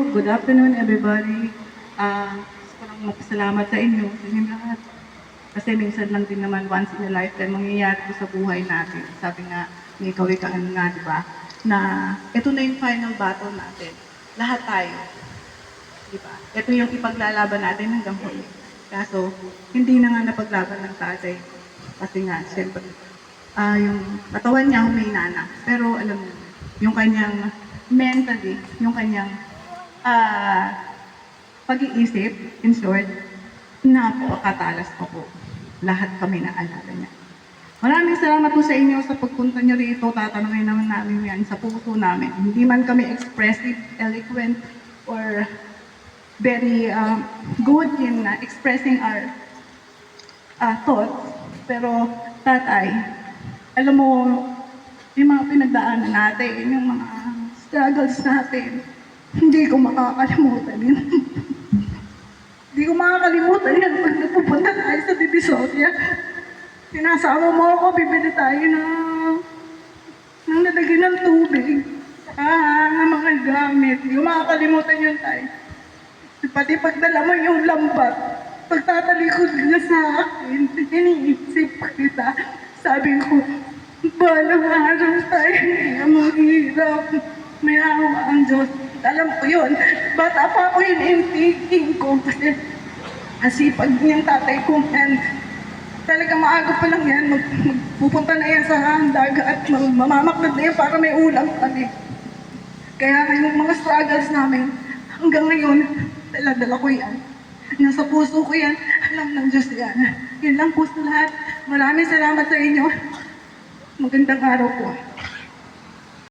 Good afternoon, everybody. Gusto ko lang magpasalamat sa inyo, sa inyong lahat. Kasi minsan lang din naman, once in a lifetime, mangyayari ito sa buhay natin. Sabi nga, may kawikaan nga, di ba? Na ito na yung final battle natin. Lahat tayo. Di ba? Ito yung ipaglalaban natin hanggang huli. Kaso, hindi na nga napaglaban ng tatay. Kasi nga, siyempre, yung katawan niya humina na. Pero alam mo, yung kanyang mentally, yung kanyang pag-iisip, in short, napakatalas pa po. Lahat kami naalala niya. Maraming salamat po sa inyo sa pagpunta niyo rito. Tatanungin naman namin yan sa puso namin. Hindi man kami expressive, eloquent, or very good in expressing our thoughts. Pero tatay, alam mo, yung mga pinagdaanan natin, yung mga struggles natin, hindi ko makakalimutan yun. Hindi ko makakalimutan yan pag napupunta tayo sa Divisoria. Sinasama mo ako, bibili tayo ng nalagyan ng tubig, ng mga gamit. Hindi ko makakalimutan yun tayo. Pati pagdala mo yung lambat, pagtatalikod ka sa akin, iniisip kita. Sabi ko, balang araw tayo, hindi na maghihirap. May awa ang Diyos. Alam ko yun. Bata pa ako yun yung thinking ko. Kasi asipag niyang tatay ko. And talaga maaga pa lang yan. Magpupunta na yan sa dagat at mamamaklad na yan para may ulam kami. Kaya yung mga struggles namin, hanggang ngayon, dala-dala ko yan. Nasa puso ko yan. Alam ng Diyos yan. Yan lang po sa lahat. Maraming salamat sa inyo. Magandang araw po.